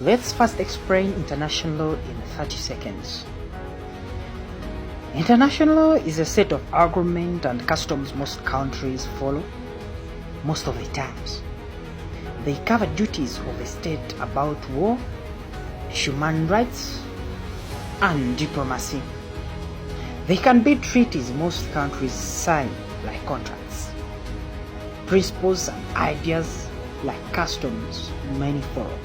Let's first explain international law in 30 seconds. International law is a set of agreements and customs most countries follow most of the times. They cover duties of a state about war, human rights, and diplomacy. They can be treaties most countries sign, like contracts. Principles and ideas, like customs, many follow.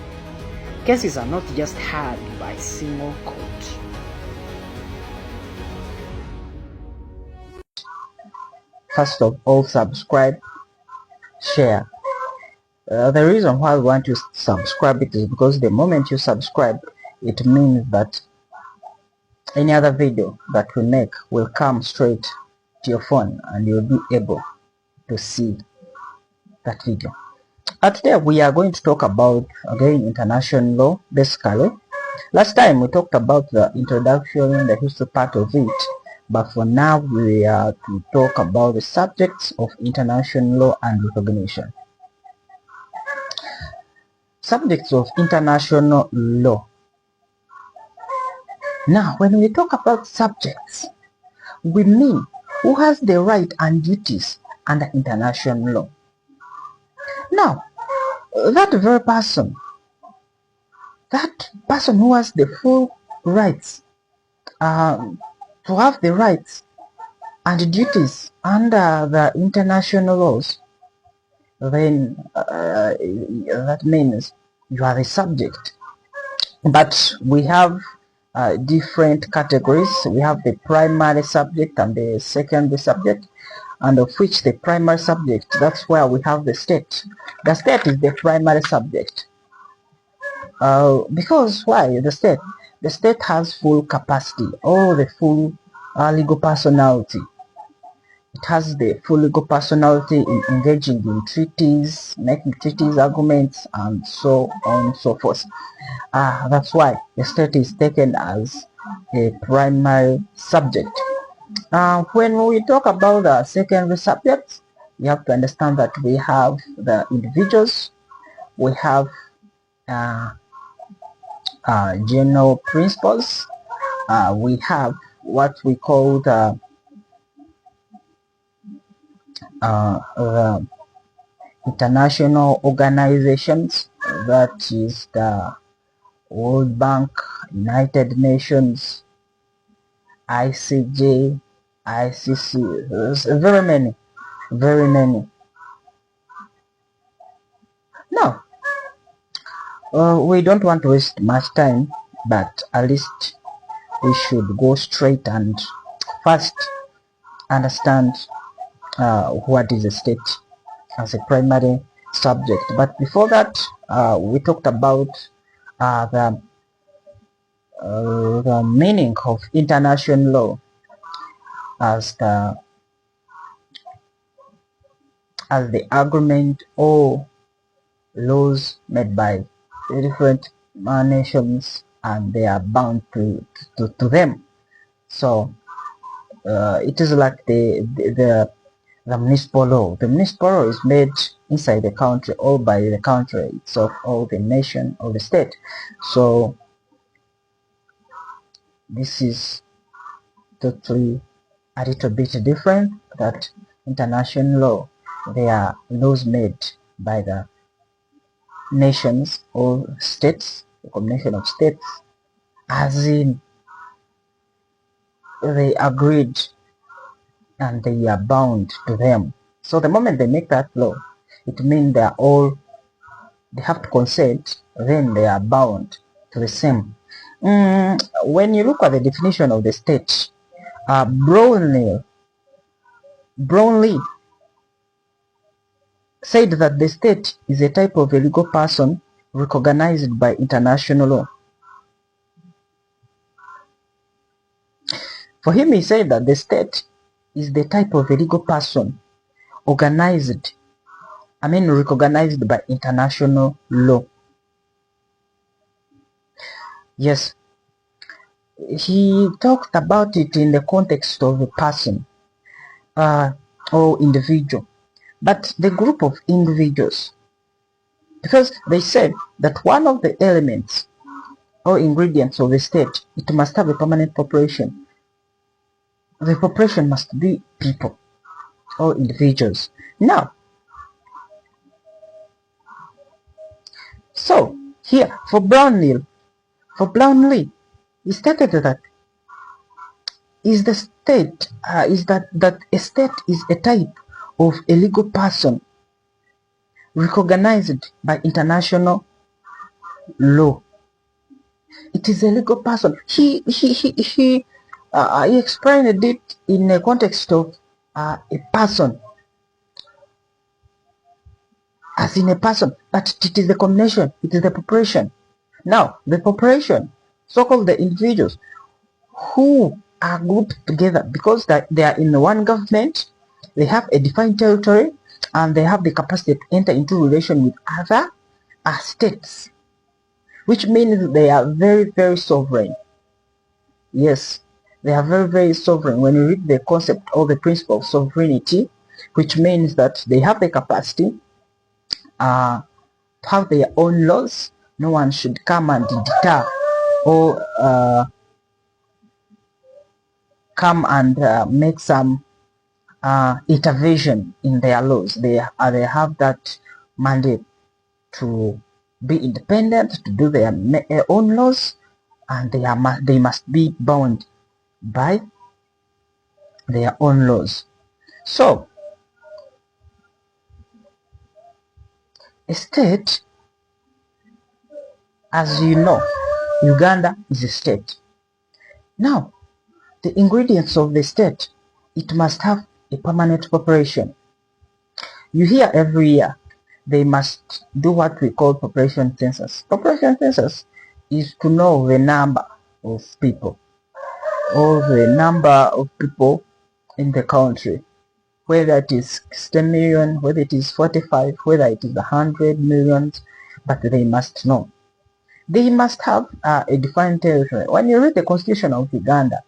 Cases are not just heard by a single court. First of all, subscribe, share. The reason why we want to subscribe it is because the moment you subscribe, it means that any other video that we make will come straight to your phone and you'll be able to see that video. Today we are going to talk about, again, international law. Basically, last time we talked about the introduction, the history part of it, but for now we are to talk about the subjects of international law and recognition. Subjects of international law. Now, when we talk about subjects, we mean who has the right and duties under international law. Now, that very person who has the full rights, to have the rights and duties under the international laws, then that means you are the subject. But we have different categories. We have the primary subject and the secondary subject, and of which the primary subject, that's where we have the state. The state is the primary subject. Because why? The state has full capacity, or the full legal personality. It has the full legal personality in engaging in treaties, making treaties, arguments, and so on and so forth. That's why the state is taken as a primary subject. When we talk about the secondary subjects, you have to understand that we have the individuals, we have general principles, we have what we call the international organizations, that is the World Bank, United Nations, ICJ, ICC. There's very many. Now, we don't want to waste much time, but at least we should go straight and first understand what is the state as a primary subject. But before that, we talked about the meaning of international law as the agreement or laws made by the different nations, and they are bound to them. So it is like the municipal law. The municipal law is made inside the country or by the country itself, or the nation or the state. So this is totally a little bit different. That international law, they are laws made by the nations or states, the combination of states, as in they agreed and they are bound to them. So the moment they make that law, it means they have to consent, then they are bound to the same. When you look at the definition of the state, Brownlee said that the state is a type of a legal person recognized by international law. For him, he said that the state is the type of a legal person recognized by international law. Yes, he talked about it in the context of a person or individual, but the group of individuals, because they said that one of the elements or ingredients of a state, it must have a permanent population. The population must be people or individuals. Now, so here for Brownlee, he stated that is the state is that a state is a type of a legal person recognized by international law. It is a legal person. He explained it in the context of a person, as in a person, but it is the combination, it is the population. Now, the population, so-called the individuals, who are grouped together because they are in one government, they have a defined territory, and they have the capacity to enter into relation with other states, which means they are very, very sovereign. Yes, they are very, very sovereign. When you read the concept or the principle of sovereignty, which means that they have the capacity to have their own laws. No one should come and deter or come and make some intervention in their laws. They have that mandate to be independent, to do their own laws, and they must be bound by their own laws. So, a state, as you know, Uganda is a state. Now, the ingredients of the state, it must have a permanent population. You hear every year they must do what we call population census. Population census is to know the number of people, or the number of people in the country, whether it is 60 million, whether it is 45, whether it is 100 million, but they must know. They must have a defined territory. When you read the Constitution of Uganda,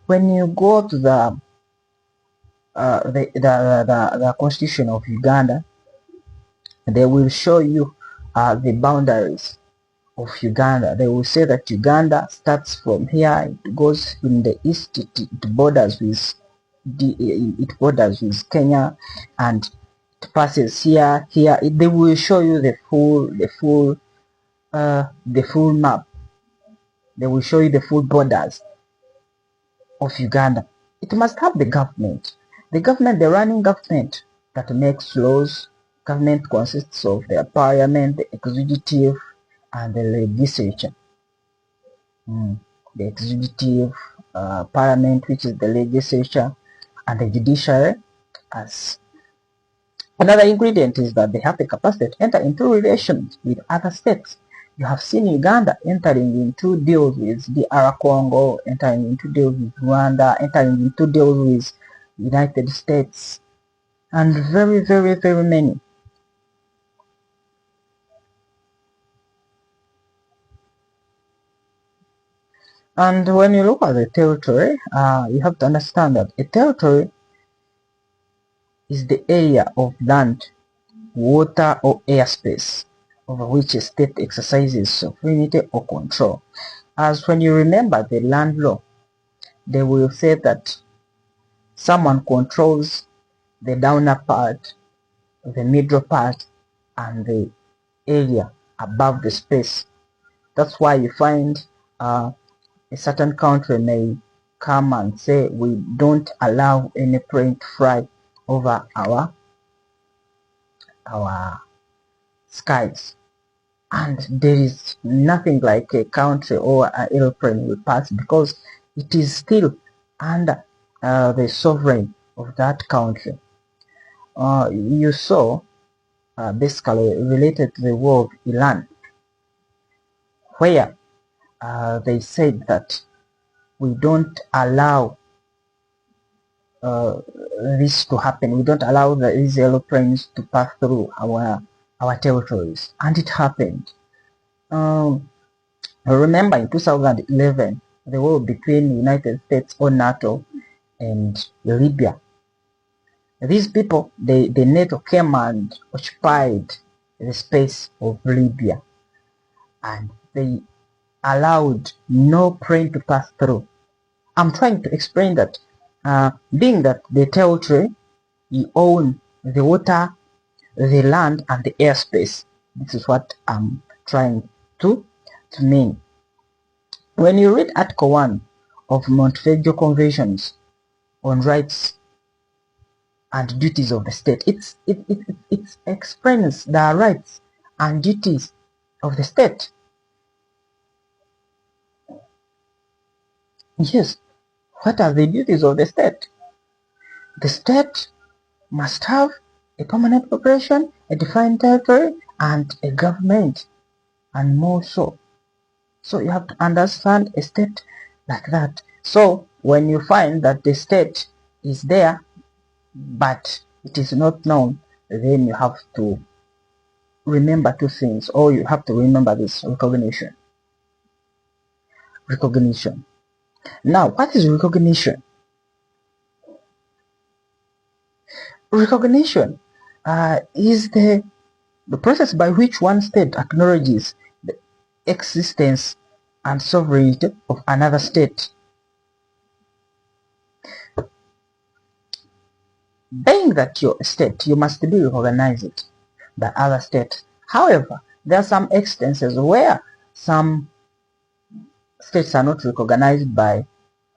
when you go to the Constitution of Uganda, they will show you the boundaries of Uganda. They will say that Uganda starts from here, it goes in the east, it borders with Kenya, and it passes here. They will show you the full map. They will show you the full borders of Uganda. It must have the government. The running government that makes laws. Government consists of the parliament, the executive, and the legislature. The executive, parliament, which is the legislature, and the judiciary. As another ingredient is that they have the capacity to enter into relations with other states. You have seen Uganda entering into deals with DR Congo, entering into deals with Rwanda, entering into deals with United States, and very, very, very many. And when you look at the territory, you have to understand that a territory is the area of land, water, or airspace over which a state exercises sovereignty or control. As when you remember the land law, they will say that someone controls the downer part, the middle part, and the area above the space. That's why you find a certain country may come and say we don't allow any plane to fly over our skies, and there is nothing like a country or an airplane will pass because it is still under the sovereign of that country. You saw basically related to the war of Iran, where they said that we don't allow this to happen. We don't allow these aeroplanes to pass through our territories, and it happened. Remember in 2011, the war between the United States or NATO and Libya. These people, the NATO came and occupied the space of Libya, and they allowed no plane to pass through. I'm trying to explain that being that the territory, you own the water, the land, and the airspace. This is what I'm trying to mean. When you read Article 1 of Montevideo Conventions on Rights and Duties of the State, it explains the rights and duties of the state. Yes, what are the duties of the state? The state must have a permanent population, a defined territory, and a government, and more so. So you have to understand a state like that. So when you find that the state is there, but it is not known, then you have to remember two things, or you have to remember this: recognition. Recognition. Now, what is recognition? Recognition is the process by which one state acknowledges the existence and sovereignty of another state. Being that you're a state, you must be recognized by other states. However, there are some instances where some states are not recognized by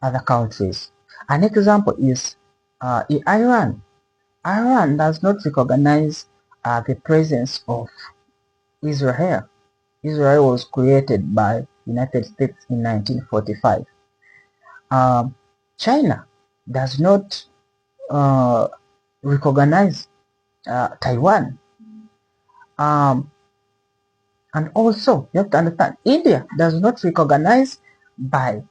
other countries. An example is Iran. Iran does not recognize the presence of Israel. Israel was created by United States in 1945. China does not recognize Taiwan. And also, you have to understand, India does not recognize does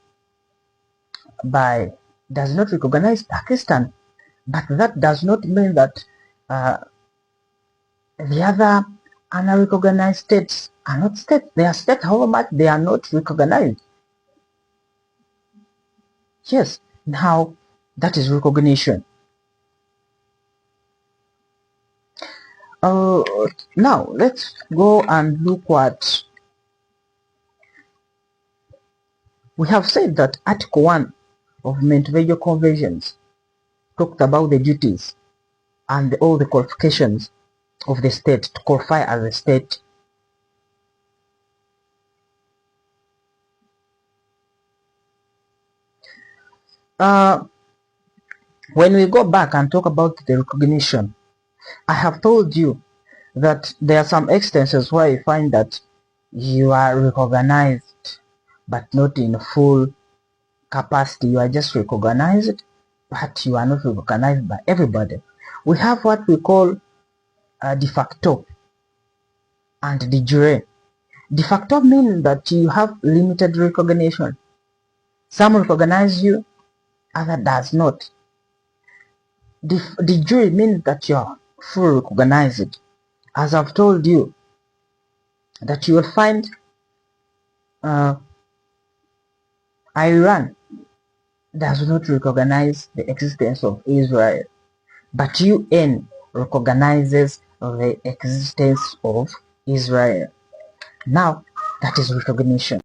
not recognize Pakistan, but that does not mean that the other unrecognized states are not states. They are states, however much they are not recognized. Yes, now that is recognition. Now let's go and look what we have said. That Article 1 of Montevideo Conventions talked about the duties and all the qualifications of the state to qualify as a state. When we go back and talk about the recognition, I have told you that there are some instances where you find that you are recognized but not in full capacity. You are just recognized, but you are not recognized by everybody. We have what we call de facto and de jure. De facto means that you have limited recognition. Some recognize you, other does not. De jure means that you are fully recognized. As I've told you, that you will find Iran does not recognize the existence of Israel, but UN recognizes the existence of Israel. Now, that is recognition.